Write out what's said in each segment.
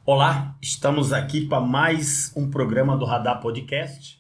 Olá, estamos aqui para mais um programa do Radar Podcast.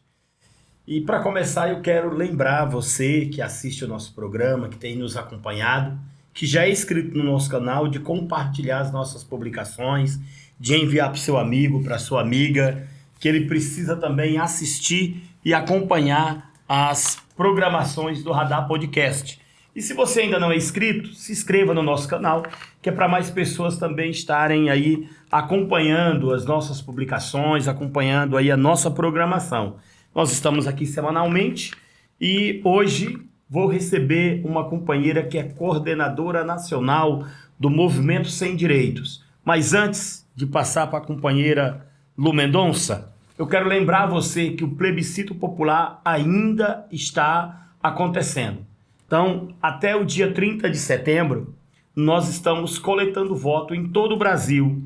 E para começar, eu quero lembrar você que assiste o nosso programa, que tem nos acompanhado, que já é inscrito no nosso canal, de compartilhar as nossas publicações, de enviar para o seu amigo, para a sua amiga, que ele precisa também assistir e acompanhar as programações do Radar Podcast. E se você ainda não é inscrito, se inscreva no nosso canal, que é para mais pessoas também estarem aí acompanhando as nossas publicações, acompanhando aí a nossa programação. Nós estamos aqui semanalmente e hoje vou receber uma companheira que é coordenadora nacional do Movimento Sem Direitos. Mas antes de passar para a companheira Lu Mendonça, eu quero lembrar a você que o plebiscito popular ainda está acontecendo. Então, até o dia 30 de setembro, nós estamos coletando voto em todo o Brasil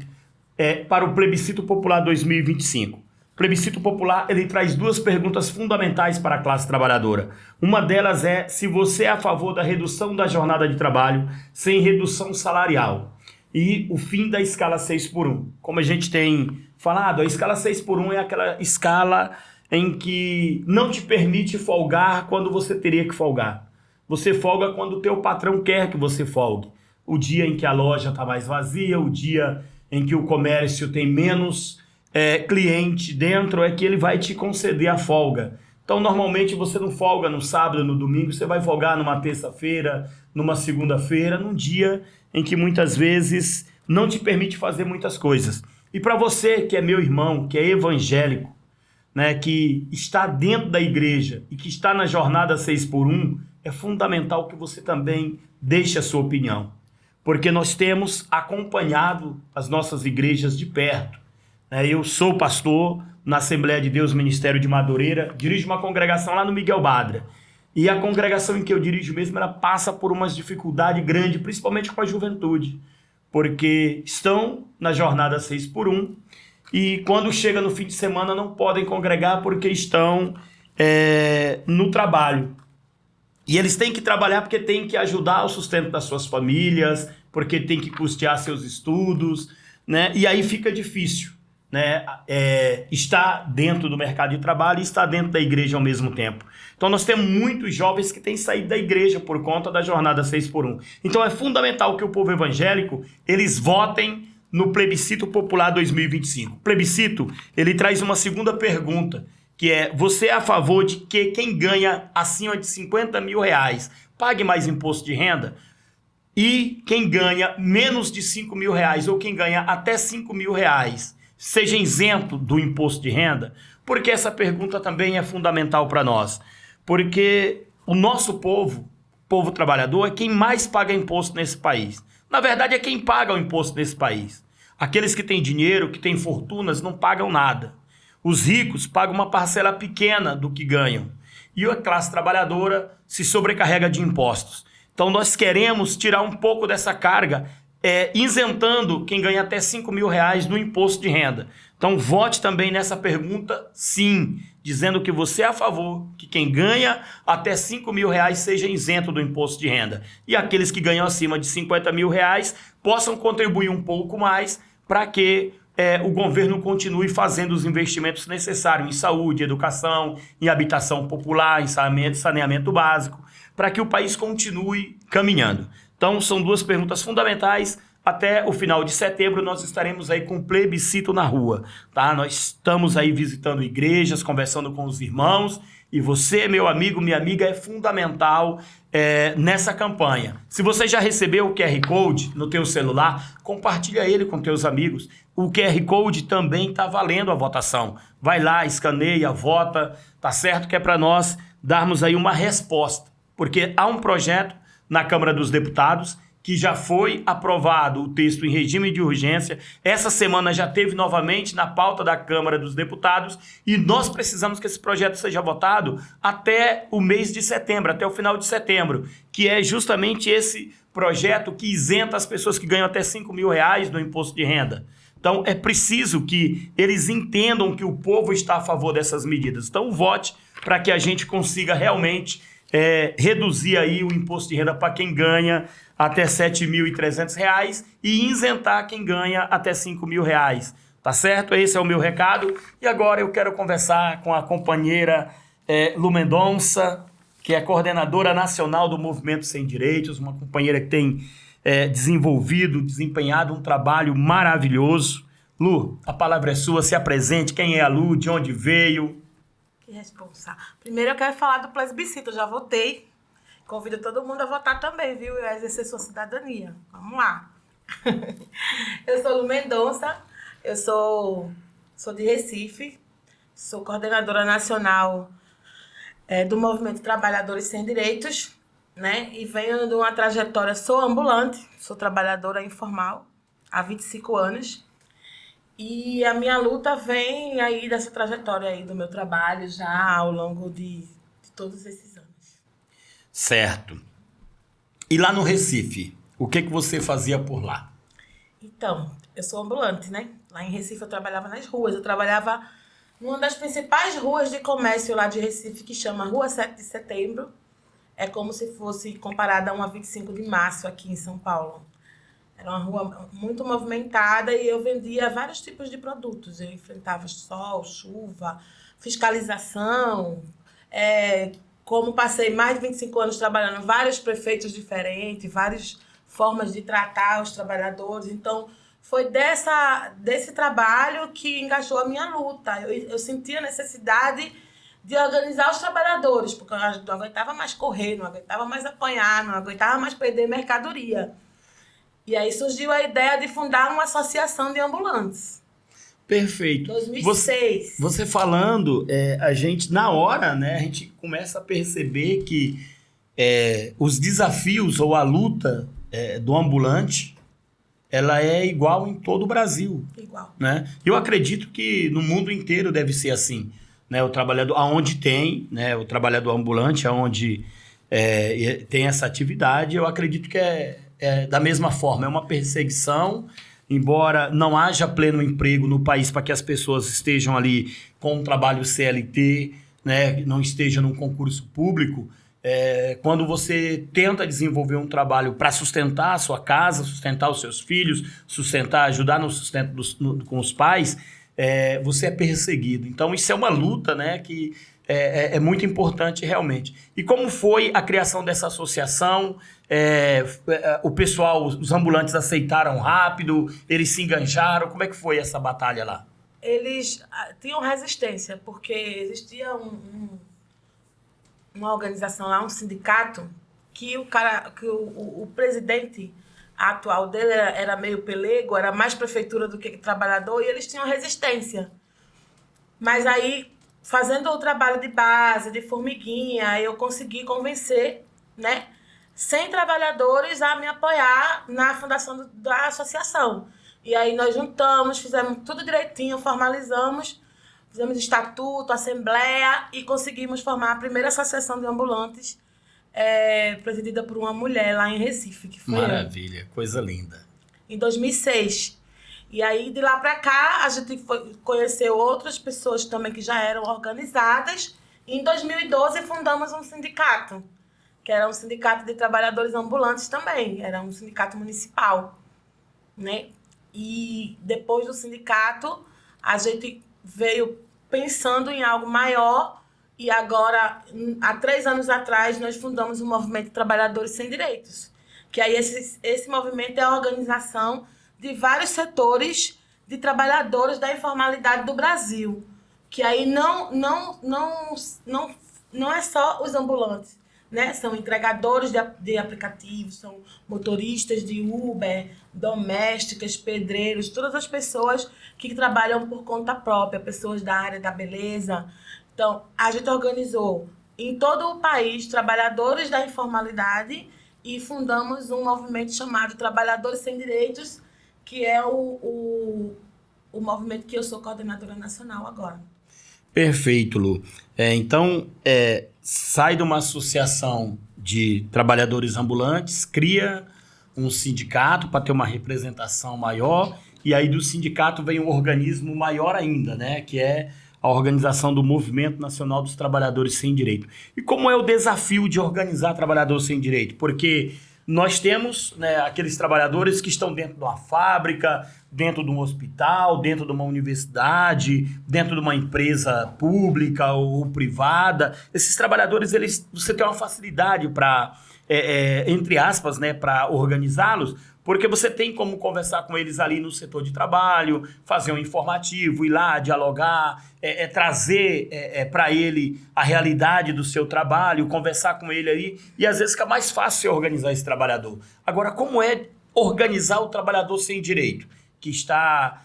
para o Plebiscito Popular 2025. O Plebiscito Popular ele traz duas perguntas fundamentais para a classe trabalhadora. Uma delas é se você é a favor da redução da jornada de trabalho sem redução salarial e o fim da escala 6x1. Como a gente tem falado, a escala 6x1 é aquela escala em que não te permite folgar quando você teria que folgar. Você folga quando o teu patrão quer que você folgue. O dia em que a loja está mais vazia, o dia em que o comércio tem menos cliente dentro, é que ele vai te conceder a folga. Então, normalmente, você não folga no sábado, no domingo, você vai folgar numa terça-feira, numa segunda-feira, num dia em que muitas vezes não te permite fazer muitas coisas. E para você que é meu irmão, que é evangélico, né, que está dentro da igreja e que está na jornada 6x1, é fundamental que você também deixe a sua opinião, porque nós temos acompanhado as nossas igrejas de perto. Eu sou pastor na Assembleia de Deus Ministério de Madureira, dirijo uma congregação lá no Miguel Badra, e a congregação em que eu dirijo mesmo, ela passa por uma dificuldade grande, principalmente com a juventude, porque estão na jornada 6x1, e quando chega no fim de semana não podem congregar porque estão no trabalho. E eles têm que trabalhar porque têm que ajudar o sustento das suas famílias, porque têm que custear seus estudos, né? E aí fica difícil, né? Estar dentro do mercado de trabalho e estar dentro da igreja ao mesmo tempo. Então nós temos muitos jovens que têm saído da igreja por conta da jornada 6x1. Então é fundamental que o povo evangélico, eles votem no Plebiscito Popular 2025. O plebiscito, ele traz uma segunda pergunta, que é, você é a favor de que quem ganha acima de 50 mil reais pague mais imposto de renda? E quem ganha menos de 5 mil reais ou quem ganha até 5 mil reais seja isento do imposto de renda? Porque essa pergunta também é fundamental para nós. Porque o nosso povo trabalhador, é quem mais paga imposto nesse país. Na verdade, é quem paga o imposto nesse país. Aqueles que têm dinheiro, que têm fortunas, não pagam nada. Os ricos pagam uma parcela pequena do que ganham. E a classe trabalhadora se sobrecarrega de impostos. Então nós queremos tirar um pouco dessa carga, isentando quem ganha até 5 mil reais no imposto de renda. Então vote também nessa pergunta, sim, dizendo que você é a favor que quem ganha até 5 mil reais seja isento do imposto de renda. E aqueles que ganham acima de 50 mil reais possam contribuir um pouco mais para que o governo continue fazendo os investimentos necessários em saúde, educação, em habitação popular, em saneamento básico, para que o país continue caminhando. Então, são duas perguntas fundamentais. Até o final de setembro, nós estaremos aí com um plebiscito na rua, tá? Nós estamos aí visitando igrejas, conversando com os irmãos, e você, meu amigo, minha amiga, é fundamental nessa campanha. Se você já recebeu o QR Code no teu celular, compartilha ele com teus amigos. O QR Code também está valendo a votação. Vai lá, escaneia, vota, tá certo? Que é para nós darmos aí uma resposta. Porque há um projeto na Câmara dos Deputados que já foi aprovado o texto em regime de urgência. Essa semana já teve novamente na pauta da Câmara dos Deputados e nós precisamos que esse projeto seja votado até o mês de setembro, até o final de setembro, que é justamente esse projeto que isenta as pessoas que ganham até 5 mil reais no imposto de renda. Então é preciso que eles entendam que o povo está a favor dessas medidas. Então vote para que a gente consiga realmente reduzir aí o imposto de renda para quem ganha até R$ 7.300 e isentar quem ganha até R$ 5 mil. Tá certo? Esse é o meu recado. E agora eu quero conversar com a companheira Lu Mendonça, que é coordenadora nacional do Movimento Sem Direitos, uma companheira que tem desempenhado um trabalho maravilhoso. Lu, a palavra é sua, se apresente, quem é a Lu, de onde veio? Que responsável. Primeiro eu quero falar do plebiscito, eu já votei. Convido todo mundo a votar também, viu? E a exercer sua cidadania. Vamos lá. Eu sou Lu Mendonça, eu sou de Recife, sou coordenadora nacional do Movimento Trabalhadores Sem Direitos, né? E venho de uma trajetória, sou ambulante, sou trabalhadora informal há 25 anos. E a minha luta vem aí dessa trajetória aí do meu trabalho já ao longo de todos esses anos. Certo. E lá no Recife, o que você fazia por lá? Então, eu sou ambulante, né? Lá em Recife eu trabalhava nas ruas. Eu trabalhava numa das principais ruas de comércio lá de Recife, que chama Rua 7 de Setembro. É como se fosse comparada a uma 25 de março aqui em São Paulo. Era uma rua muito movimentada e eu vendia vários tipos de produtos. Eu enfrentava sol, chuva, fiscalização. Como passei mais de 25 anos trabalhando, vários prefeitos diferentes, várias formas de tratar os trabalhadores. Então, foi desse trabalho que engajou a minha luta. Eu sentia a necessidade de organizar os trabalhadores, porque eu não aguentava mais correr, não aguentava mais apanhar, não aguentava mais perder mercadoria. E aí surgiu a ideia de fundar uma associação de ambulantes. Perfeito. 2006. Você falando, a gente, na hora, né, a gente começa a perceber que os desafios ou a luta do ambulante, ela é igual em todo o Brasil. Igual. Né? Eu acredito que no mundo inteiro deve ser assim. Né? O trabalhador, aonde tem, né, o trabalhador ambulante, aonde tem essa atividade, eu acredito que da mesma forma, é uma perseguição, embora não haja pleno emprego no país para que as pessoas estejam ali com um trabalho CLT, né, não estejam num concurso público, quando você tenta desenvolver um trabalho para sustentar a sua casa, sustentar os seus filhos, ajudar no sustento com os pais, você é perseguido. Então, isso é uma luta, né, que é muito importante realmente. E como foi a criação dessa associação? O pessoal, os ambulantes aceitaram rápido? Eles se enganjaram? Como é que foi essa batalha lá? Eles tinham resistência, porque existia uma organização lá, um sindicato, que o presidente atual dele era meio pelego, era mais prefeitura do que trabalhador, e eles tinham resistência. Mas aí, fazendo o trabalho de base, de formiguinha, eu consegui convencer, né, 100 trabalhadores a me apoiar na fundação da associação. E aí nós juntamos, fizemos tudo direitinho, formalizamos, fizemos estatuto, assembleia e conseguimos formar a primeira associação de ambulantes presidida por uma mulher lá em Recife, que foi Maravilha, coisa linda. Em 2006. E aí, de lá para cá, a gente conheceu outras pessoas também que já eram organizadas. E em 2012, fundamos um sindicato, que era um sindicato de trabalhadores ambulantes também. Era um sindicato municipal, né? E depois do sindicato, a gente veio pensando em algo maior. E agora, há 3 anos atrás, nós fundamos o Movimento Trabalhadores Sem Direitos. Que aí esse movimento é a organização de vários setores de trabalhadores da informalidade do Brasil. Que aí não é só os ambulantes, né? São entregadores de aplicativos, são motoristas de Uber, domésticas, pedreiros, todas as pessoas que trabalham por conta própria, pessoas da área da beleza. Então, a gente organizou em todo o país trabalhadores da informalidade e fundamos um movimento chamado Trabalhadores Sem Direitos, que é o movimento que eu sou coordenadora nacional agora. Perfeito, Lu. Então, sai de uma associação de trabalhadores ambulantes, cria um sindicato para ter uma representação maior, e aí do sindicato vem um organismo maior ainda, né, que é a organização do Movimento Nacional dos Trabalhadores Sem Direito. E como é o desafio de organizar trabalhadores sem direito? Porque nós temos, né, aqueles trabalhadores que estão dentro de uma fábrica, dentro de um hospital, dentro de uma universidade, dentro de uma empresa pública ou privada. Esses trabalhadores, você tem uma facilidade para, entre aspas, né, para organizá-los, porque você tem como conversar com eles ali no setor de trabalho, fazer um informativo, ir lá, dialogar, trazer para ele a realidade do seu trabalho, conversar com ele aí, e às vezes fica mais fácil você organizar esse trabalhador. Agora, como é organizar o trabalhador sem direito? Que está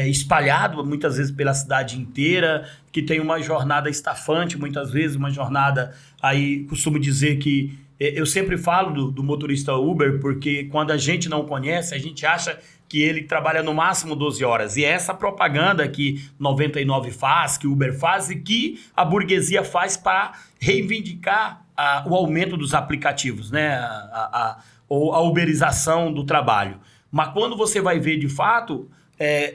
espalhado muitas vezes pela cidade inteira, que tem uma jornada estafante, muitas vezes uma jornada, aí costumo dizer que eu sempre falo do motorista Uber, porque quando a gente não conhece, a gente acha que ele trabalha no máximo 12 horas. E é essa propaganda que 99 faz, que o Uber faz e que a burguesia faz para reivindicar o aumento dos aplicativos, né? Ou a uberização do trabalho. Mas quando você vai ver de fato,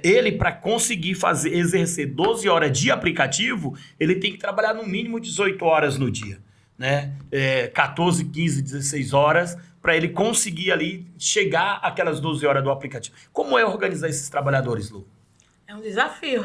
ele para conseguir exercer 12 horas de aplicativo, ele tem que trabalhar no mínimo 18 horas no dia. Né? 14, 15, 16 horas para ele conseguir ali chegar àquelas 12 horas do aplicativo. Como é organizar esses trabalhadores, Lu? É um desafio.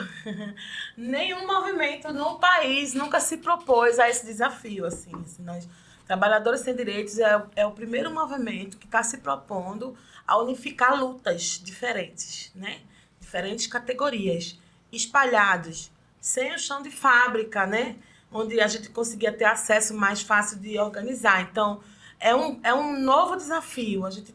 Nenhum movimento no país nunca se propôs a esse desafio. Assim, nós, Trabalhadores Sem Direitos é o primeiro movimento que está se propondo a unificar lutas diferentes, né? Diferentes categorias, espalhadas, sem o chão de fábrica, né? Onde a gente conseguia ter acesso mais fácil de organizar. Então, é um novo desafio. A gente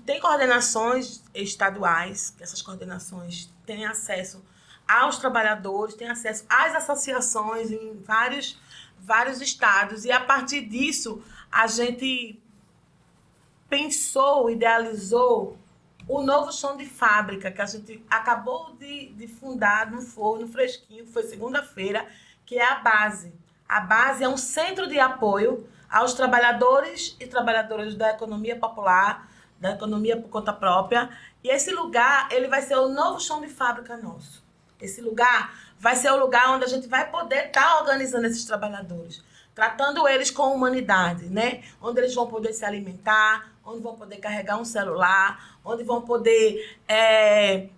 tem coordenações estaduais, que essas coordenações têm acesso aos trabalhadores, têm acesso às associações em vários estados. E, a partir disso, a gente pensou, idealizou o novo chão de fábrica, que a gente acabou de fundar no forno fresquinho, que foi segunda-feira, que é a Base. A Base é um centro de apoio aos trabalhadores e trabalhadoras da economia popular, da economia por conta própria. E esse lugar, ele vai ser o novo chão de fábrica nosso. Esse lugar vai ser o lugar onde a gente vai poder estar organizando esses trabalhadores, tratando eles com humanidade, né? Onde eles vão poder se alimentar, onde vão poder carregar um celular, onde vão poder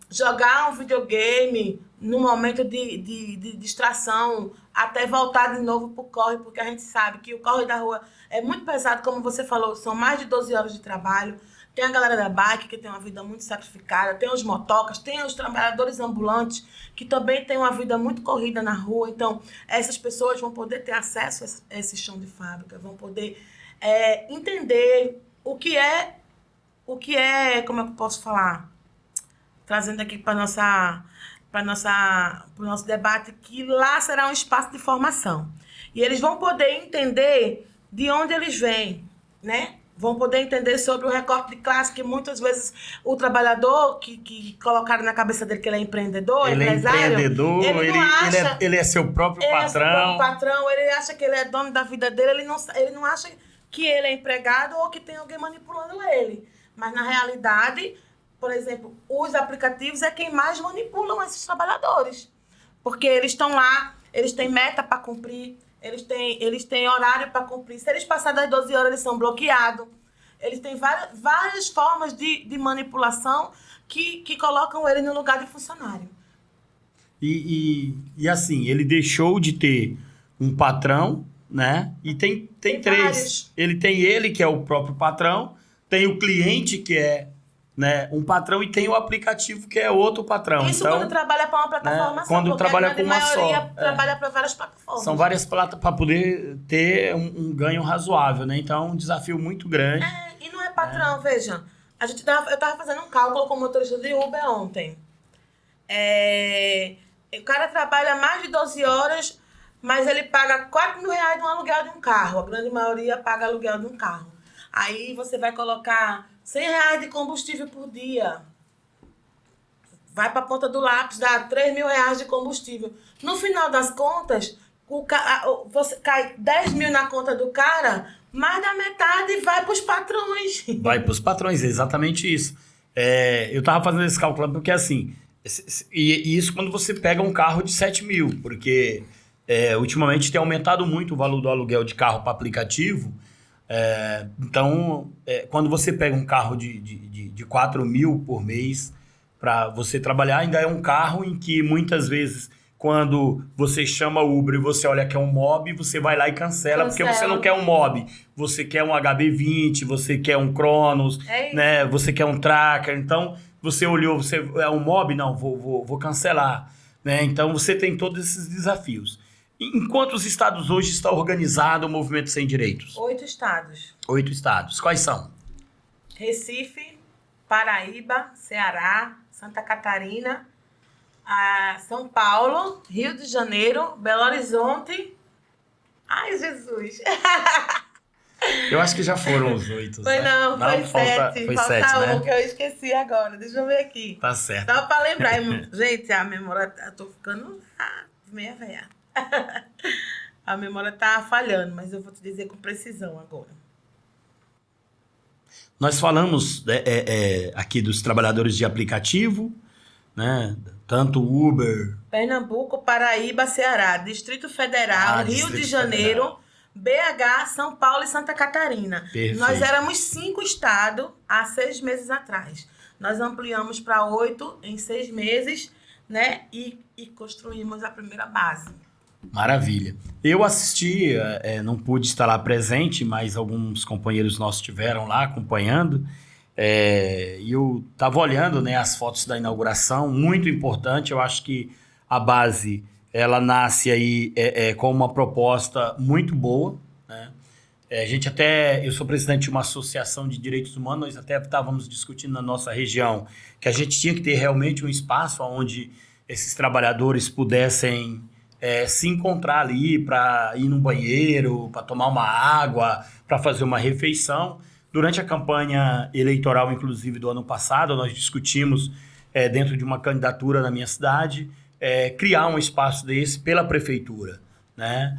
jogar um videogame no momento de distração, até voltar de novo para o corre, porque a gente sabe que o corre da rua é muito pesado, como você falou, são mais de 12 horas de trabalho. Tem a galera da bike, que tem uma vida muito sacrificada, tem os motocas, tem os trabalhadores ambulantes, que também têm uma vida muito corrida na rua. Então, essas pessoas vão poder ter acesso a esse chão de fábrica, vão poder entender o que é, como é que eu posso falar? Trazendo aqui para o nosso debate, que lá será um espaço de formação. E eles vão poder entender de onde eles vêm, né? Vão poder entender sobre o recorte de classe, que muitas vezes o trabalhador que colocaram na cabeça dele que ele é empreendedor, ele empresário... é empreendedor, ele é seu próprio patrão. Ele é seu próprio patrão, ele acha que ele é dono da vida dele, ele não acha que ele é empregado ou que tem alguém manipulando ele. Mas, na realidade, por exemplo, os aplicativos é quem mais manipulam esses trabalhadores. Porque eles estão lá, eles têm meta para cumprir, eles têm horário para cumprir. Se eles passarem das 12 horas, eles são bloqueados. Eles têm várias formas de manipulação que colocam ele no lugar de funcionário. E assim, ele deixou de ter um patrão, né? E tem três. Vários. Ele, que é o próprio patrão, tem o cliente, que é, né, um patrão, e tem o aplicativo, que é outro patrão. Isso então, quando trabalha para uma plataforma, né, quando trabalha com uma só. Trabalha para várias plataformas. São várias plataformas para poder ter um ganho razoável, né? Então, é um desafio muito grande. E não é patrão, veja. Eu estava fazendo um cálculo com o motorista de Uber ontem. O cara trabalha mais de 12 horas, mas ele paga R$4.000 no aluguel de um carro. A grande maioria paga aluguel de um carro. Aí você vai colocar R$100 de combustível por dia. Vai para a ponta do lápis, dá R$3.000 de combustível. No final das contas, você cai 10 mil na conta do cara, mais da metade vai para os patrões. Vai para os patrões, é exatamente isso. Eu estava fazendo esse cálculo porque assim, e isso quando você pega um carro de 7 mil, porque ultimamente tem aumentado muito o valor do aluguel de carro para aplicativo. Então, quando você pega um carro de 4 mil por mês para você trabalhar, ainda é um carro em que muitas vezes, quando você chama Uber e você olha que é um Mob, você vai lá e cancela, porque você não quer um Mob, você quer um HB20, você quer um Cronos, né? Você quer um Tracker. Então, você olhou, você é um Mob? Não, vou cancelar. Né? Então, você tem todos esses desafios. Em quantos estados hoje está organizado o Movimento Sem Direitos? 8 estados. 8 estados. Quais são? Recife, Paraíba, Ceará, Santa Catarina, São Paulo, Rio de Janeiro, Belo Horizonte. Ai, Jesus! Eu acho que já foram os 8. Foi não, foi 7. Foi falta 7, né? um que eu esqueci agora. Deixa eu ver aqui. Tá certo. Só pra lembrar. Gente, a memória... Eu tô ficando meia velha. A memória tá falhando, mas eu vou te dizer com precisão agora. Nós falamos aqui dos trabalhadores de aplicativo, né? Tanto Uber... Pernambuco, Paraíba, Ceará, Distrito Federal, Rio de Janeiro, BH, São Paulo e Santa Catarina. Perfeito. Nós éramos 5 estados há 6 meses atrás. Nós ampliamos para 8 em 6 meses, né? E construímos a primeira base. Maravilha. Eu assisti, não pude estar lá presente, mas alguns companheiros nossos estiveram lá acompanhando. E eu estava olhando, né, as fotos da inauguração, muito importante. Eu acho que a base ela nasce aí com uma proposta muito boa, né? Eu sou presidente de uma associação de direitos humanos, nós até estávamos discutindo na nossa região que a gente tinha que ter realmente um espaço onde esses trabalhadores pudessem se encontrar ali para ir no banheiro, para tomar uma água, para fazer uma refeição. Durante a campanha eleitoral, inclusive, do ano passado, nós discutimos, dentro de uma candidatura na minha cidade, criar um espaço desse pela prefeitura, né?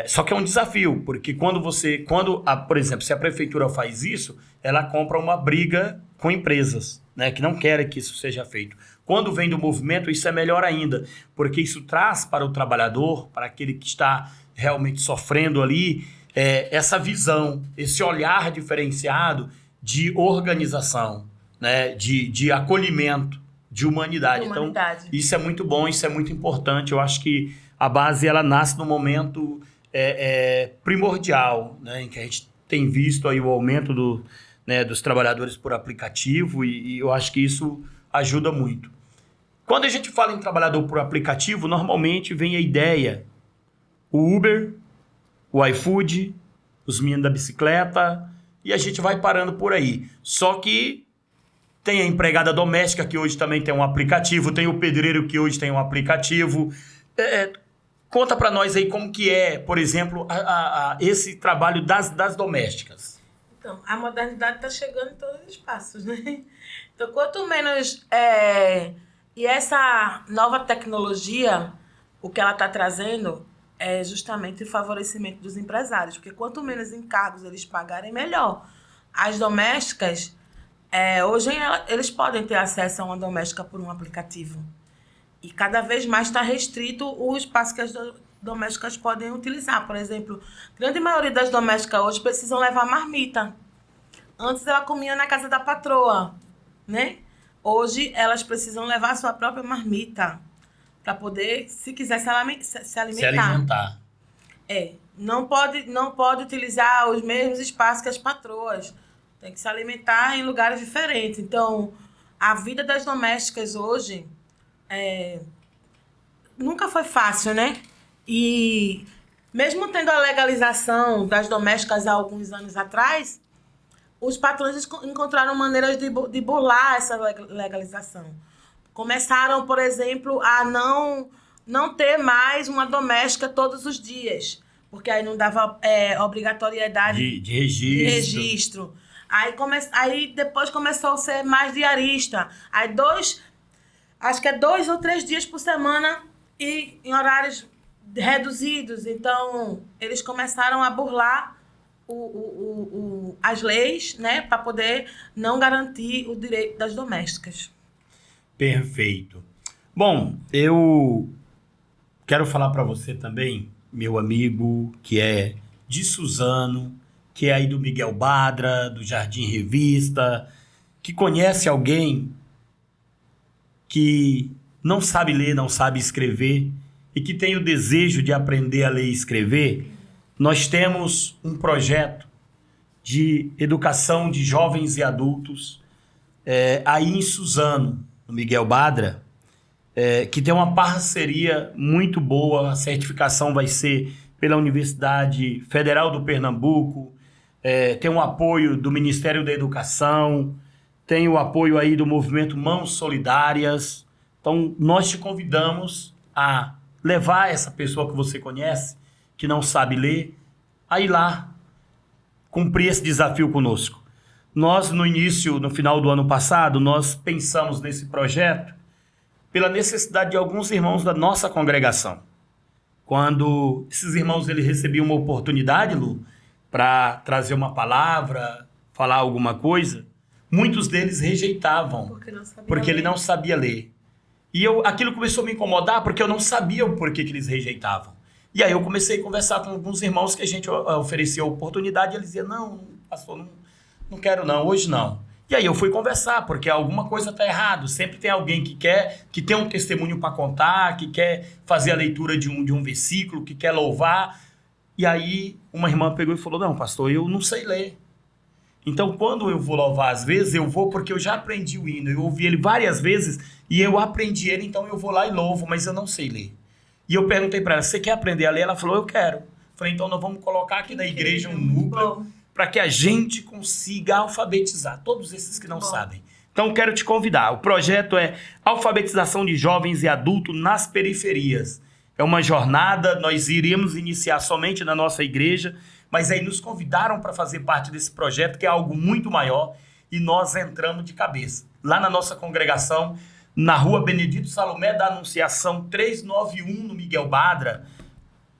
Só que é um desafio, porque por exemplo, se a prefeitura faz isso, ela compra uma briga com empresas, né, que não querem que isso seja feito. Quando vem do movimento, isso é melhor ainda, porque isso traz para o trabalhador, para aquele que está realmente sofrendo ali, essa visão, esse olhar diferenciado de organização, né, de acolhimento, de humanidade. Então, isso é muito bom, isso é muito importante. Eu acho que a base ela nasce no momento primordial, né, em que a gente tem visto aí o aumento dos trabalhadores por aplicativo e eu acho que isso ajuda muito. Quando a gente fala em trabalhador por aplicativo, normalmente vem a ideia, o Uber, o iFood, os meninos da bicicleta, e a gente vai parando por aí. Só que tem a empregada doméstica, que hoje também tem um aplicativo, tem o pedreiro, que hoje tem um aplicativo. Conta para nós aí como que é, por exemplo, esse trabalho das domésticas. Então, a modernidade está chegando em todos os espaços, né? Então, quanto menos... E essa nova tecnologia, o que ela está trazendo é justamente o favorecimento dos empresários, porque quanto menos encargos eles pagarem, melhor. As domésticas, hoje eles podem ter acesso a uma doméstica por um aplicativo. E cada vez mais está restrito o espaço que as domésticas podem utilizar. Por exemplo, a grande maioria das domésticas hoje precisam levar marmita. Antes ela comia na casa da patroa, né? Hoje elas precisam levar a sua própria marmita para poder, se quiser, se alimentar. Se alimentar. Não pode utilizar os mesmos espaços que as patroas. Tem que se alimentar em lugares diferentes. Então, a vida das domésticas hoje nunca foi fácil, né? E mesmo tendo a legalização das domésticas há alguns anos atrás, os patrões encontraram maneiras de burlar essa legalização. Começaram, por exemplo, a não ter mais uma doméstica todos os dias, porque aí não dava obrigatoriedade de registro. Aí depois começou a ser mais diarista. Aí acho que 2 ou 3 dias por semana e em horários reduzidos. Então, eles começaram a burlar as leis, né, para poder não garantir o direito das domésticas. Perfeito. Bom, eu quero falar para você também, meu amigo, que é de Suzano, que é aí do Miguel Badra, do Jardim Revista, que conhece alguém que não sabe ler, não sabe escrever e que tem o desejo de aprender a ler e escrever, nós temos um projeto de educação de jovens e adultos aí em Suzano, no Miguel Badra, que tem uma parceria muito boa. A certificação vai ser pela Universidade Federal do Pernambuco, tem um apoio do Ministério da Educação, tem o apoio aí do movimento Mãos Solidárias. Então, nós te convidamos a levar essa pessoa que você conhece, que não sabe ler, a ir lá, cumprir esse desafio conosco. Nós, no final do ano passado, nós pensamos nesse projeto pela necessidade de alguns irmãos da nossa congregação. Quando esses irmãos eles recebiam uma oportunidade, Lu, para trazer uma palavra, falar alguma coisa, muitos deles rejeitavam, porque ele não sabia ler. E aquilo começou a me incomodar, porque eu não sabia o porquê que eles rejeitavam. E aí eu comecei a conversar com alguns irmãos que a gente oferecia a oportunidade, e eles diziam, não, pastor, não quero não, hoje não. E aí eu fui conversar, porque alguma coisa está errado. Sempre tem alguém que tem um testemunho para contar, que quer fazer a leitura de um versículo, que quer louvar. E aí uma irmã pegou e falou, não, pastor, eu não sei ler. Então, quando eu vou louvar, às vezes, eu vou porque eu já aprendi o hino. Eu ouvi ele várias vezes e eu aprendi ele, então eu vou lá e louvo, mas eu não sei ler. E eu perguntei para ela, você quer aprender a ler? Ela falou, eu quero. Falei, então nós vamos colocar aqui na igreja um núcleo para que a gente consiga alfabetizar todos esses que não sabem. Então, quero te convidar. O projeto é alfabetização de jovens e adultos nas periferias. É uma jornada, nós iríamos iniciar somente na nossa igreja, mas aí nos convidaram para fazer parte desse projeto, que é algo muito maior, e nós entramos de cabeça. Lá na nossa congregação, na rua Benedito Salomé da Anunciação 391, no Miguel Badra,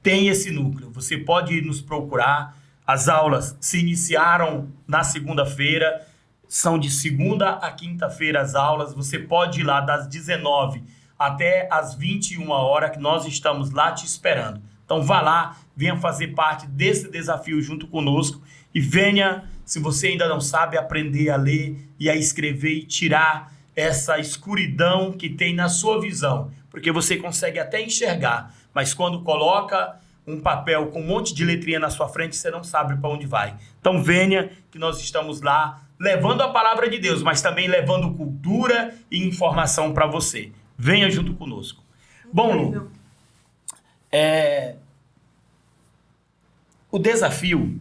tem esse núcleo. Você pode nos procurar. As aulas se iniciaram na segunda-feira, são de segunda a quinta-feira as aulas. Você pode ir lá das 19 até as 21 horas, que nós estamos lá te esperando. Então vá lá, venha fazer parte desse desafio junto conosco e venha, se você ainda não sabe, aprender a ler e a escrever e tirar essa escuridão que tem na sua visão, porque você consegue até enxergar, mas quando coloca um papel com um monte de letrinha na sua frente, você não sabe para onde vai. Então venha, que nós estamos lá levando a palavra de Deus, mas também levando cultura e informação para você. Venha junto conosco. Bom, Lu, o desafio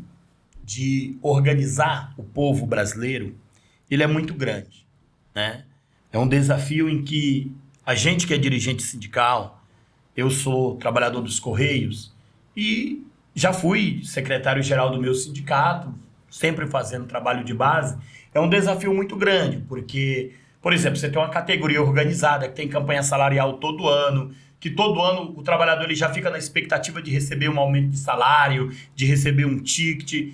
de organizar o povo brasileiro, ele é muito grande, né? É um desafio em que a gente que é dirigente sindical, eu sou trabalhador dos Correios e já fui secretário-geral do meu sindicato, sempre fazendo trabalho de base. É um desafio muito grande, porque, por exemplo, você tem uma categoria organizada que tem campanha salarial todo ano, que todo ano o trabalhador ele já fica na expectativa de receber um aumento de salário, de receber um ticket.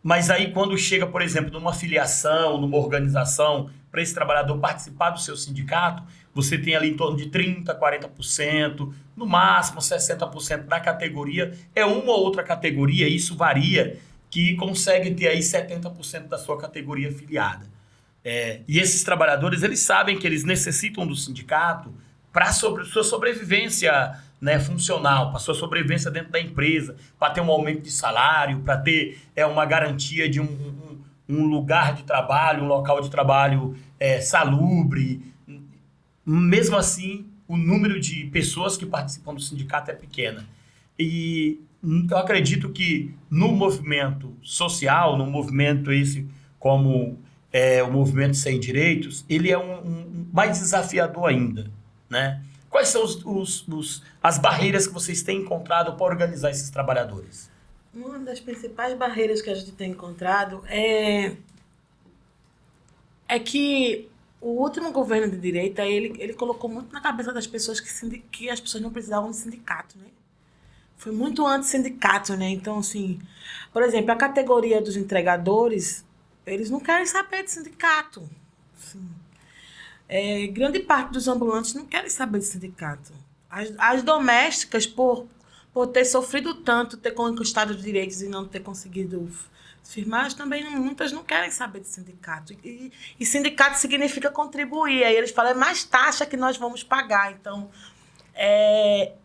Mas aí quando chega, por exemplo, numa filiação, numa organização, para esse trabalhador participar do seu sindicato, você tem ali em torno de 30%, 40%, no máximo 60% da categoria. É uma ou outra categoria, isso varia, que consegue ter aí 70% da sua categoria filiada. E esses trabalhadores, eles sabem que eles necessitam do sindicato para sua sobrevivência, né, funcional, para sua sobrevivência dentro da empresa, para ter um aumento de salário, para ter uma garantia de um lugar de trabalho, um local de trabalho salubre. Mesmo assim, o número de pessoas que participam do sindicato é pequena. E eu acredito que no movimento social, no movimento esse como o movimento sem direitos, ele é um mais desafiador ainda, né? Quais são as barreiras que vocês têm encontrado para organizar esses trabalhadores? Uma das principais barreiras que a gente tem encontrado é que o último governo de direita, ele colocou muito na cabeça das pessoas que as pessoas não precisavam de sindicato, né? Foi muito anti-sindicato, né? Então, assim, por exemplo, a categoria dos entregadores, eles não querem saber de sindicato. Assim, grande parte dos ambulantes não querem saber de sindicato. As domésticas, por por ter sofrido tanto, ter conquistado os direitos e não ter conseguido firmar, também muitas não querem saber de sindicato. E sindicato significa contribuir. Aí eles falam, é mais taxa que nós vamos pagar. Então,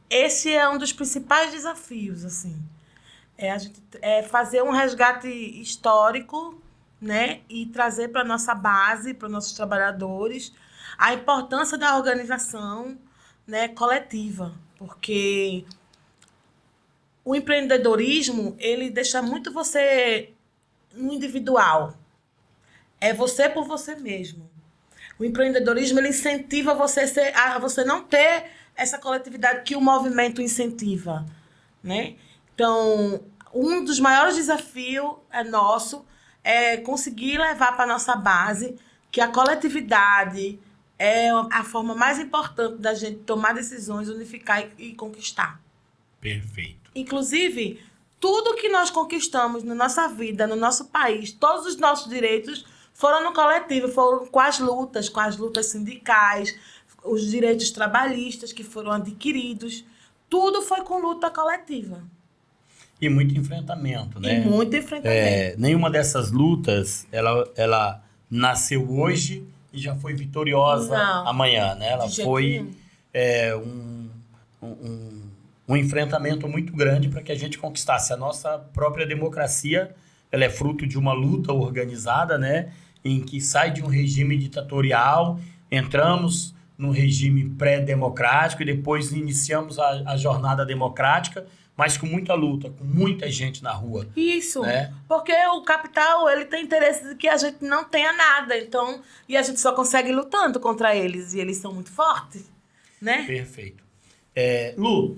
esse é um dos principais desafios, assim. É fazer um resgate histórico, né? E trazer para a nossa base, para os nossos trabalhadores, a importância da organização, né, coletiva. Porque o empreendedorismo, ele deixa muito você no individual. É você por você mesmo. O empreendedorismo, ele incentiva você a você não ter essa coletividade que o movimento incentiva, né? Então, um dos maiores desafios nosso é conseguir levar para a nossa base que a coletividade é a forma mais importante da gente tomar decisões, unificar e conquistar. Perfeito. Inclusive, tudo que nós conquistamos na nossa vida, no nosso país, todos os nossos direitos foram no coletivo, foram com as lutas sindicais, os direitos trabalhistas que foram adquiridos. Tudo foi com luta coletiva. E muito enfrentamento, né? E muito enfrentamento. Nenhuma dessas lutas, ela nasceu hoje e já foi vitoriosa amanhã, né? Ela foi um enfrentamento muito grande para que a gente conquistasse a nossa própria democracia. Ela é fruto de uma luta organizada, né? Em que sai de um regime ditatorial, entramos num regime pré-democrático e depois iniciamos a jornada democrática, mas com muita luta, com muita gente na rua. Isso, né? Porque o capital, ele tem interesse de que a gente não tenha nada, então, e a gente só consegue lutando contra eles, e eles são muito fortes, né? Perfeito. Lu,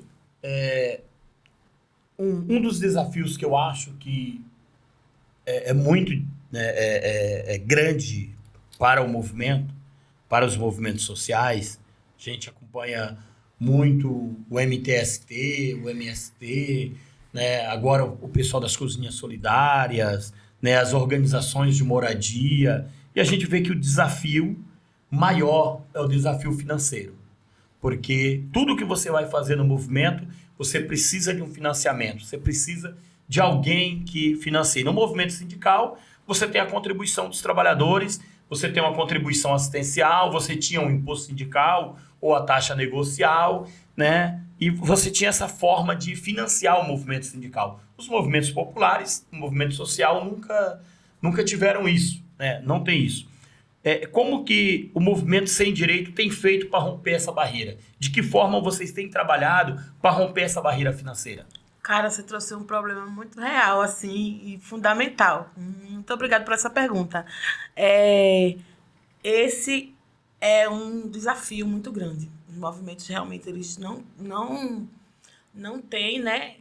um dos desafios que eu acho que é muito grande para o movimento, para os movimentos sociais, a gente acompanha muito o MTST, o MST, né? Agora o pessoal das cozinhas solidárias, né? As organizações de moradia, e a gente vê que o desafio maior é o desafio financeiro. Porque tudo que você vai fazer no movimento, você precisa de um financiamento, você precisa de alguém que financie. No movimento sindical, você tem a contribuição dos trabalhadores, você tem uma contribuição assistencial, você tinha um imposto sindical ou a taxa negocial, né? E você tinha essa forma de financiar o movimento sindical. Os movimentos populares, o movimento social nunca tiveram isso, né? Não tem isso. Como que o movimento sem direito tem feito para romper essa barreira? De que forma vocês têm trabalhado para romper essa barreira financeira? Cara, você trouxe um problema muito real, assim, e fundamental. Muito obrigada por essa pergunta. Esse é um desafio muito grande. Os movimentos realmente, eles não têm, né,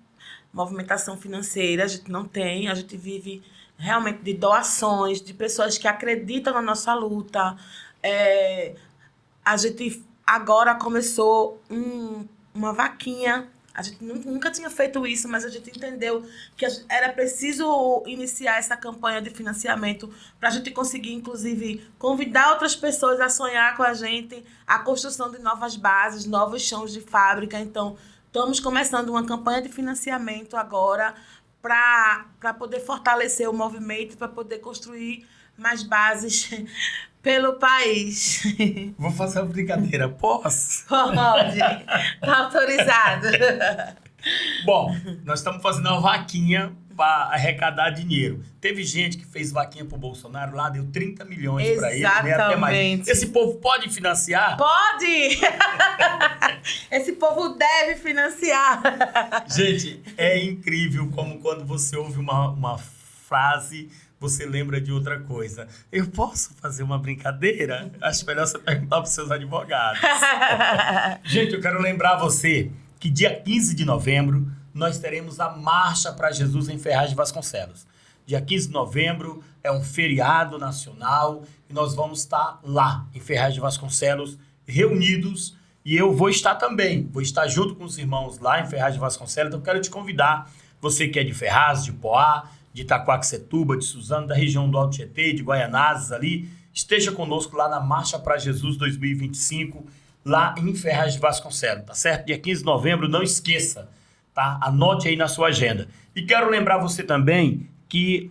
movimentação financeira, a gente não tem, a gente vive realmente de doações, de pessoas que acreditam na nossa luta. A gente agora começou uma vaquinha. A gente nunca tinha feito isso, mas a gente entendeu que era preciso iniciar essa campanha de financiamento para a gente conseguir, inclusive, convidar outras pessoas a sonhar com a gente a construção de novas bases, novos chãos de fábrica. Então, estamos começando uma campanha de financiamento agora para poder fortalecer o movimento, para poder construir mais bases pelo país. Vou fazer uma brincadeira, posso? Pode, tá autorizado. Bom, nós estamos fazendo uma vaquinha para arrecadar dinheiro. Teve gente que fez vaquinha pro Bolsonaro lá, deu 30 milhões para ele, né, até mais. Esse povo pode financiar? Pode! Esse povo deve financiar. Gente, é incrível como quando você ouve uma frase, você lembra de outra coisa. Eu posso fazer uma brincadeira? Acho melhor você perguntar para os seus advogados. Gente, eu quero lembrar você que dia 15 de novembro nós teremos a Marcha para Jesus em Ferraz de Vasconcelos. Dia 15 de novembro é um feriado nacional e nós vamos estar lá em Ferraz de Vasconcelos, reunidos, e eu vou estar também. Vou estar junto com os irmãos lá em Ferraz de Vasconcelos. Então eu quero te convidar, você que é de Ferraz, de Poá, de Itaquaquecetuba, de Suzano, da região do Alto Tietê, de Guaianazes ali, esteja conosco lá na Marcha para Jesus 2025, lá em Ferraz de Vasconcelos, tá certo? Dia 15 de novembro, não esqueça, tá? Anote aí na sua agenda. E quero lembrar você também que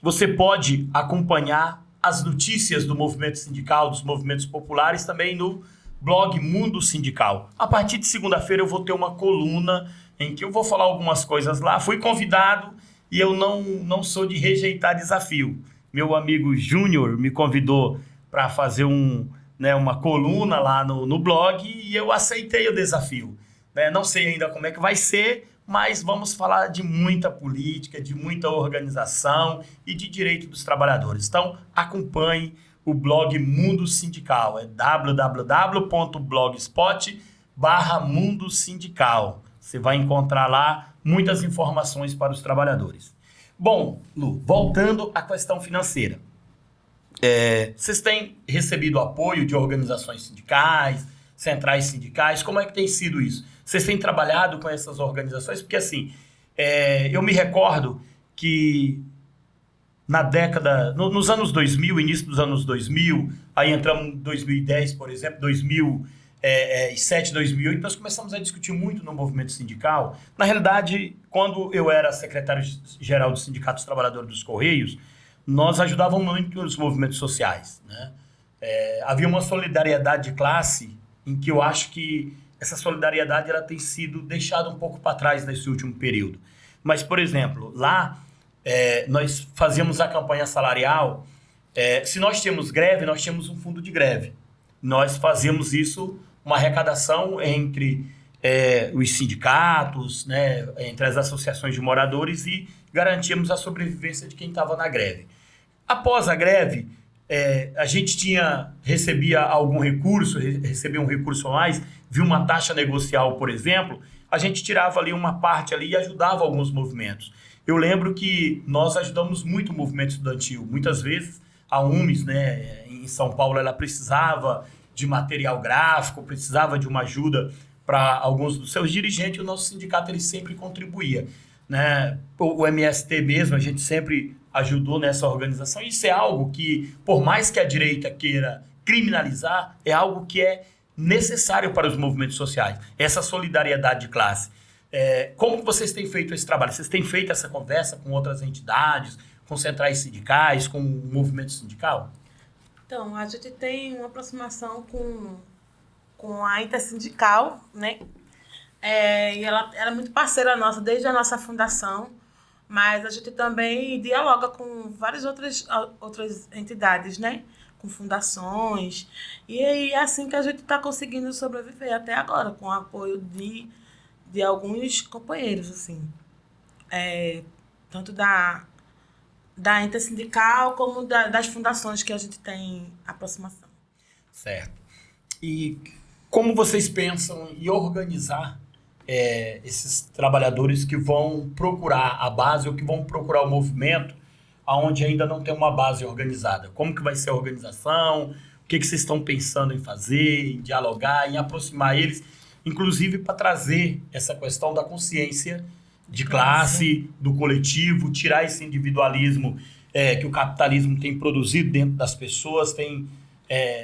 você pode acompanhar as notícias do movimento sindical, dos movimentos populares, também no blog Mundo Sindical. A partir de segunda-feira eu vou ter uma coluna em que eu vou falar algumas coisas lá. Fui convidado e eu não sou de rejeitar desafio. Meu amigo Júnior me convidou para fazer uma coluna lá no blog e eu aceitei o desafio. Não sei ainda como é que vai ser, mas vamos falar de muita política, de muita organização e de direito dos trabalhadores. Então, acompanhe o blog Mundo Sindical. É www.blogspot.com/Mundo Sindical. Você vai encontrar lá muitas informações para os trabalhadores. Bom, Lu, voltando à questão financeira. Vocês têm recebido apoio de organizações sindicais, centrais sindicais? Como é que tem sido isso? Vocês têm trabalhado com essas organizações? Porque assim, eu me recordo que na década, nos anos 2000, início dos anos 2000, aí entramos em 2010, por exemplo, 2007, 2008, nós começamos a discutir muito no movimento sindical. Na realidade, quando eu era secretário-geral do Sindicato dos Trabalhadores dos Correios, nós ajudávamos muito nos movimentos sociais, né? Havia uma solidariedade de classe em que eu acho que essa solidariedade ela tem sido deixada um pouco para trás nesse último período. Mas, por exemplo, lá nós fazíamos a campanha salarial. Se nós tínhamos greve, nós tínhamos um fundo de greve. Nós fazíamos isso, uma arrecadação entre os sindicatos, né, entre as associações de moradores e garantíamos a sobrevivência de quem estava na greve. Após a greve, a gente recebia algum recurso, recebia um recurso a mais, viu uma taxa negocial, por exemplo, a gente tirava ali uma parte ali e ajudava alguns movimentos. Eu lembro que nós ajudamos muito o movimento estudantil. Muitas vezes a UMES, né, em São Paulo, ela precisava de material gráfico, precisava de uma ajuda para alguns dos seus dirigentes, e o nosso sindicato ele sempre contribuía, né? O MST mesmo, a gente sempre ajudou nessa organização. Isso é algo que, por mais que a direita queira criminalizar, é algo que é necessário para os movimentos sociais, essa solidariedade de classe. Como que vocês têm feito esse trabalho? Vocês têm feito essa conversa com outras entidades, com centrais sindicais, com o movimento sindical? Então, a gente tem uma aproximação com a Intersindical, né? E ela é muito parceira nossa desde a nossa fundação, mas a gente também dialoga com várias outras entidades, né? Com fundações, e é assim que a gente está conseguindo sobreviver até agora, com o apoio de alguns companheiros, assim, tanto da Intersindical como das fundações que a gente tem aproximação. Certo. E como vocês pensam em organizar esses trabalhadores que vão procurar a base ou que vão procurar o movimento onde ainda não tem uma base organizada? Como que vai ser a organização? O que vocês estão pensando em fazer, em dialogar, em aproximar eles, inclusive para trazer essa questão da consciência de classe, do coletivo, tirar esse individualismo que o capitalismo tem produzido dentro das pessoas.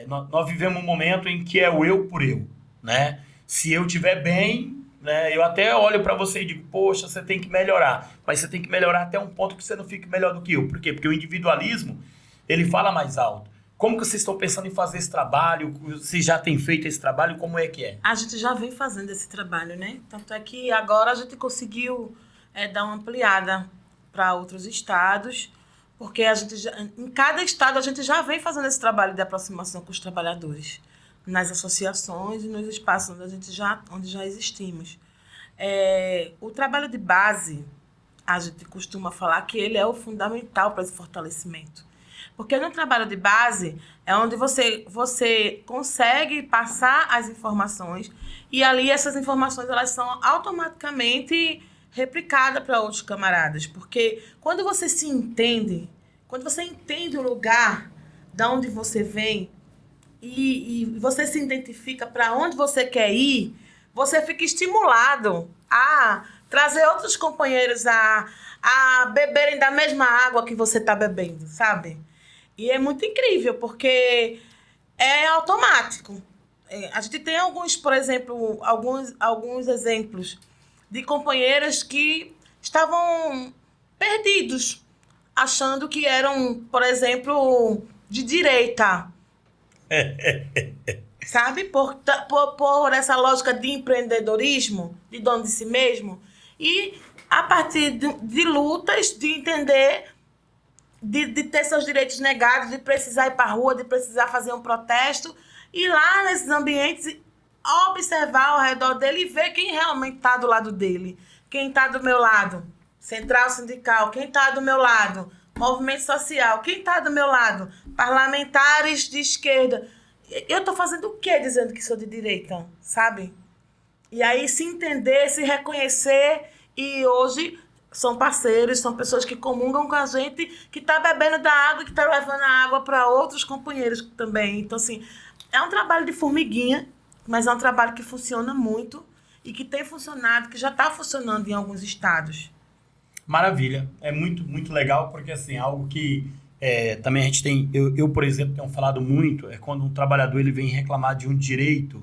Nós vivemos um momento em que é o eu por eu, né? Se eu estiver bem, né, eu até olho para você e digo, poxa, você tem que melhorar. Mas você tem que melhorar até um ponto que você não fique melhor do que eu. Por quê? Porque o individualismo, ele fala mais alto. Como que vocês estão pensando em fazer esse trabalho? Vocês já têm feito esse trabalho? Como é que é? A gente já vem fazendo esse trabalho, né? Tanto é que agora a gente conseguiu dar uma ampliada para outros estados, porque em cada estado a gente já vem fazendo esse trabalho de aproximação com os trabalhadores, nas associações e nos espaços onde já existimos. O trabalho de base, a gente costuma falar que ele é o fundamental para esse fortalecimento. Porque no trabalho de base é onde você consegue passar as informações e ali essas informações elas são automaticamente replicadas para outros camaradas. Porque quando você se entende, quando você entende o lugar de onde você vem e você se identifica para onde você quer ir, você fica estimulado a trazer outros companheiros a beberem da mesma água que você está bebendo, sabe? E é muito incrível, porque é automático. A gente tem alguns, por exemplo, alguns exemplos de companheiros que estavam perdidos, achando que eram, por exemplo, de direita. Sabe? Por essa lógica de empreendedorismo, de dono de si mesmo. E a partir de lutas, de entender, de ter seus direitos negados, de precisar ir para a rua, de precisar fazer um protesto, e lá nesses ambientes observar ao redor dele e ver quem realmente está do lado dele. Quem está do meu lado? Central sindical. Quem está do meu lado? Movimento social. Quem está do meu lado? Parlamentares de esquerda. Eu estou fazendo o quê dizendo que sou de direita? Sabe? E aí se entender, se reconhecer, e hoje são parceiros, são pessoas que comungam com a gente, que está bebendo da água e que está levando a água para outros companheiros também. Então, assim, é um trabalho de formiguinha, mas é um trabalho que funciona muito e que tem funcionado, que já está funcionando em alguns estados. Maravilha. É muito, muito legal, porque assim, algo que também a gente tem... Eu, por exemplo, tenho falado muito, é quando um trabalhador ele vem reclamar de um direito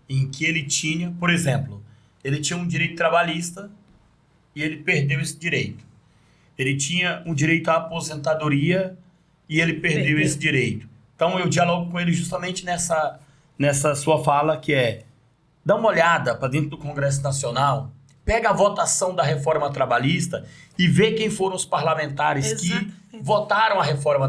em que ele tinha, por exemplo, ele tinha um direito trabalhista e ele perdeu esse direito. Ele tinha um direito à aposentadoria e ele perdeu esse direito. Então, eu dialogo com ele justamente nessa sua fala, que é: dá uma olhada para dentro do Congresso Nacional, pega a votação da reforma trabalhista e vê quem foram os parlamentares que votaram a reforma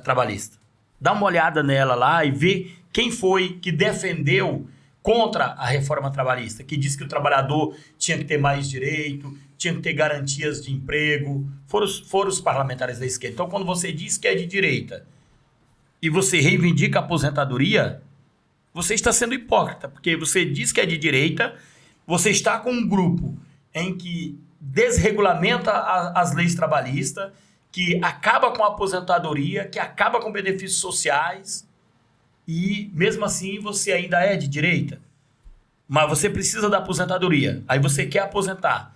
trabalhista. Dá uma olhada nela lá e vê quem foi que defendeu contra a reforma trabalhista, que disse que o trabalhador tinha que ter mais direito, tinha que ter garantias de emprego. Foram os parlamentares da esquerda. Então, quando você diz que é de direita e você reivindica a aposentadoria, você está sendo hipócrita, porque você diz que é de direita, você está com um grupo em que desregulamenta as leis trabalhistas, que acaba com a aposentadoria, que acaba com benefícios sociais, e mesmo assim você ainda é de direita. Mas você precisa da aposentadoria, aí você quer aposentar,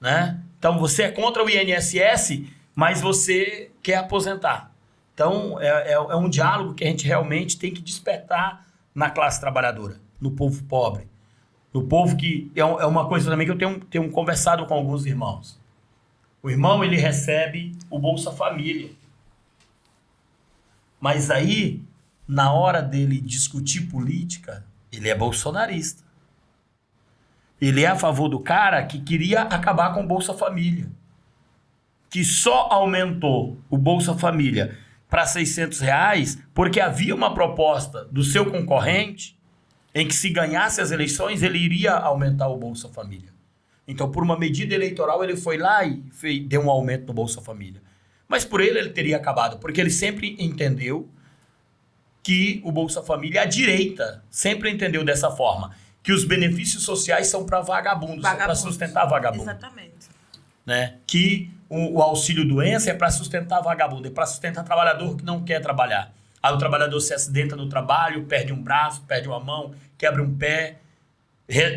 né? Então você é contra o INSS, mas você quer aposentar. Então é um diálogo que a gente realmente tem que despertar na classe trabalhadora, no povo pobre, no povo que... É uma coisa também que eu tenho conversado com alguns irmãos. O irmão, ele recebe o Bolsa Família. Mas aí, na hora dele discutir política, ele é bolsonarista. Ele é a favor do cara que queria acabar com o Bolsa Família, que só aumentou o Bolsa Família para R$600 porque havia uma proposta do seu concorrente em que, se ganhasse as eleições, ele iria aumentar o Bolsa Família. Então, por uma medida eleitoral, ele foi lá e deu um aumento no Bolsa Família. Mas por ele teria acabado, porque ele sempre entendeu que o Bolsa Família, a direita sempre entendeu dessa forma, que os benefícios sociais são para vagabundos, para sustentar vagabundo. Exatamente. Né? Que o auxílio-doença é para sustentar vagabundo, é para sustentar trabalhador que não quer trabalhar. Aí o trabalhador se acidenta no trabalho, perde um braço, perde uma mão, quebra um pé,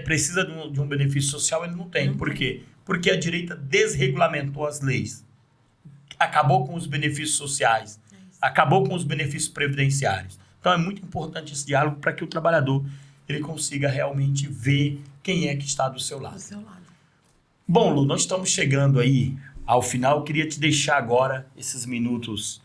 precisa de um benefício social, ele não tem. Por quê? Porque a direita desregulamentou as leis, acabou com os benefícios sociais, acabou com os benefícios previdenciários. Então é muito importante esse diálogo para que o trabalhador ele consiga realmente ver quem é que está do seu lado. Bom, Lu, nós estamos chegando aí ao final. Eu queria te deixar agora esses minutos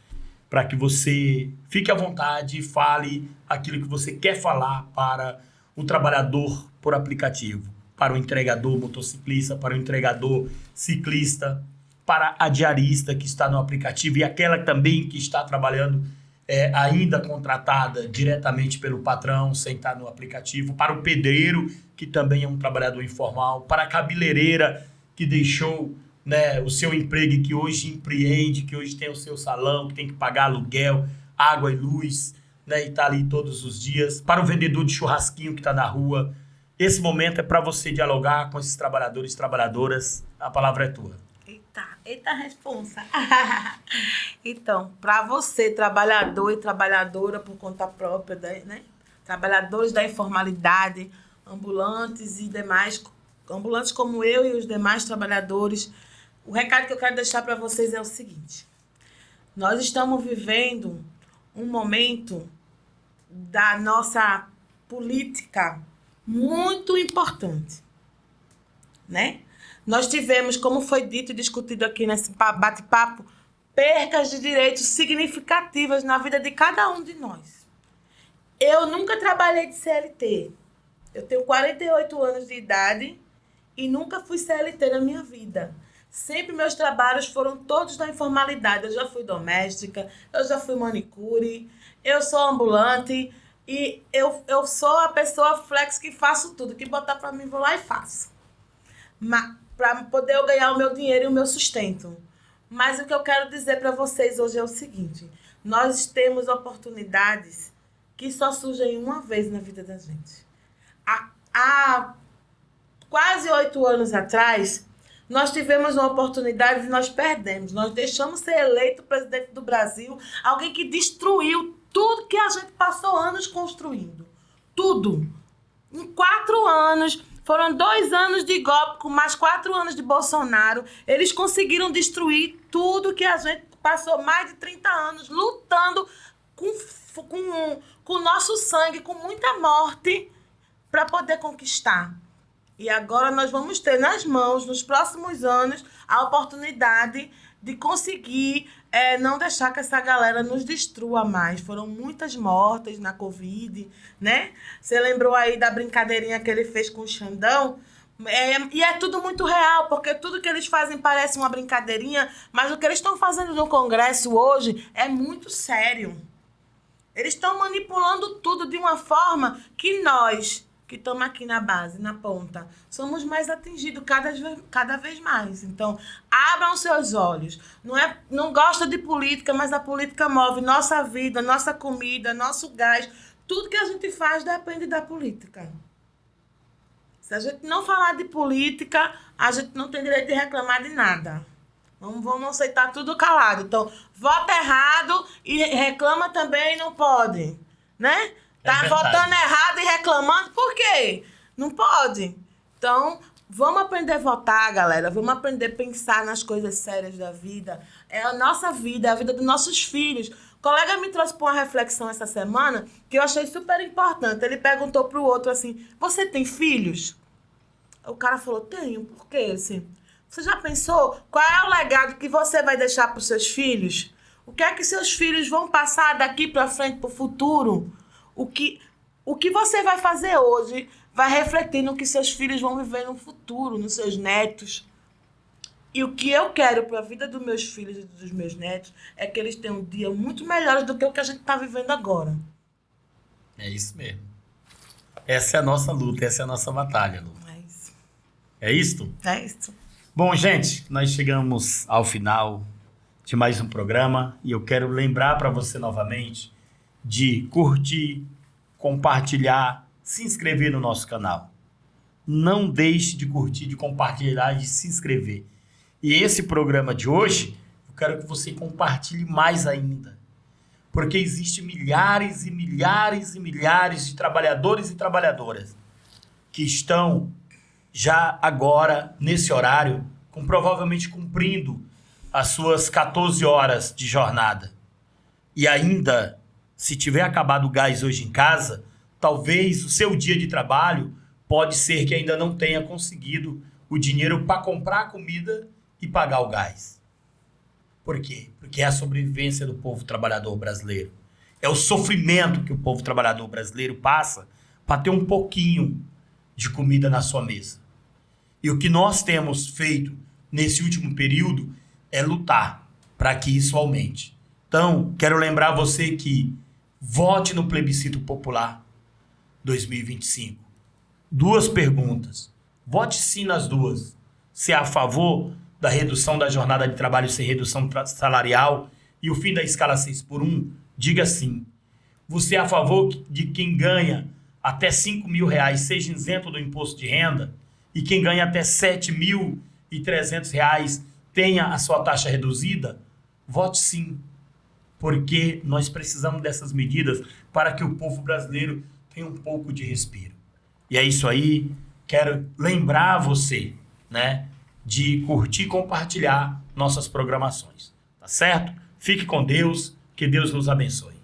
para que você fique à vontade e fale aquilo que você quer falar para o trabalhador por aplicativo, para o entregador motociclista, para o entregador ciclista, para a diarista que está no aplicativo e aquela também que está trabalhando ainda contratada diretamente pelo patrão, sem estar no aplicativo, para o pedreiro, que também é um trabalhador informal, para a cabeleireira que deixou, né, o seu emprego e que hoje empreende, que hoje tem o seu salão, que tem que pagar aluguel, água e luz, né, e está ali todos os dias, para o vendedor de churrasquinho que está na rua. Esse momento é para você dialogar com esses trabalhadores e trabalhadoras. A palavra é tua. Eita responsa. Então, para você, trabalhador e trabalhadora por conta própria, né? Trabalhadores da informalidade, ambulantes e demais, ambulantes como eu e os demais trabalhadores, o recado que eu quero deixar para vocês é o seguinte: nós estamos vivendo um momento da nossa política muito importante, né? Nós tivemos, como foi dito e discutido aqui nesse bate-papo, percas de direitos significativas na vida de cada um de nós. Eu nunca trabalhei de CLT. Eu tenho 48 anos de idade e nunca fui CLT na minha vida. Sempre meus trabalhos foram todos da informalidade. Eu já fui doméstica, eu já fui manicure, eu sou ambulante e eu sou a pessoa flex que faço tudo. Que botar para mim, vou lá e faço. Para poder eu ganhar o meu dinheiro e o meu sustento. Mas o que eu quero dizer para vocês hoje é o seguinte. Nós temos oportunidades que só surgem uma vez na vida da gente. Há quase 8 anos atrás, nós tivemos uma oportunidade e nós perdemos. Nós deixamos ser eleito presidente do Brasil, alguém que destruiu tudo que a gente passou anos construindo. Tudo. Em 4 anos, foram 2 anos de golpe, com mais 4 anos de Bolsonaro, eles conseguiram destruir tudo que a gente passou mais de 30 anos lutando com o nosso sangue, com muita morte, para poder conquistar. E agora nós vamos ter nas mãos, nos próximos anos, a oportunidade de conseguir não deixar que essa galera nos destrua mais. Foram muitas mortes na Covid, né? Você lembrou aí da brincadeirinha que ele fez com o Xandão? E é tudo muito real, porque tudo que eles fazem parece uma brincadeirinha, mas o que eles estão fazendo no Congresso hoje é muito sério. Eles estão manipulando tudo de uma forma que nós, que estamos aqui na base, na ponta, somos mais atingidos cada vez mais. Então, abram seus olhos. Não gosta de política, mas a política move nossa vida, nossa comida, nosso gás. Tudo que a gente faz depende da política. Se a gente não falar de política, a gente não tem direito de reclamar de nada. Vamos aceitar tudo calado. Então, vota errado e reclama também não pode, né? Tá votando errado e reclamando, por quê? Não pode. Então, vamos aprender a votar, galera. Vamos aprender a pensar nas coisas sérias da vida. É a nossa vida, é a vida dos nossos filhos. O colega me trouxe para uma reflexão essa semana que eu achei super importante. Ele perguntou para o outro assim, você tem filhos? O cara falou, tenho. Por quê? Assim, você já pensou qual é o legado que você vai deixar para os seus filhos? O que é que seus filhos vão passar daqui para frente, para o futuro? O que você vai fazer hoje vai refletir no que seus filhos vão viver no futuro, nos seus netos. E o que eu quero para a vida dos meus filhos e dos meus netos é que eles tenham um dia muito melhores do que o que a gente está vivendo agora. É isso mesmo. Essa é a nossa luta, essa é a nossa batalha, Lu. É isso. É isto? É isso. Bom, gente, nós chegamos ao final de mais um programa e eu quero lembrar para você novamente de curtir, compartilhar, se inscrever no nosso canal. Não deixe de curtir, de compartilhar e de se inscrever. E esse programa de hoje, eu quero que você compartilhe mais ainda. Porque existem milhares e milhares e milhares de trabalhadores e trabalhadoras que estão já agora, nesse horário, provavelmente cumprindo as suas 14 horas de jornada. E ainda, se tiver acabado o gás hoje em casa, talvez o seu dia de trabalho pode ser que ainda não tenha conseguido o dinheiro para comprar a comida e pagar o gás. Por quê? Porque é a sobrevivência do povo trabalhador brasileiro. É o sofrimento que o povo trabalhador brasileiro passa para ter um pouquinho de comida na sua mesa. E o que nós temos feito nesse último período é lutar para que isso aumente. Então, quero lembrar você que vote no plebiscito popular 2025. 2 perguntas. Vote sim nas 2. Se é a favor da redução da jornada de trabalho sem redução salarial e o fim da escala 6x1, diga sim. Você é a favor de quem ganha até R$5.000 seja isento do imposto de renda e quem ganha até R$7.300 tenha a sua taxa reduzida? Vote sim, porque nós precisamos dessas medidas para que o povo brasileiro tenha um pouco de respiro. E é isso aí, quero lembrar você, né, de curtir e compartilhar nossas programações, tá certo? Fique com Deus, que Deus nos abençoe.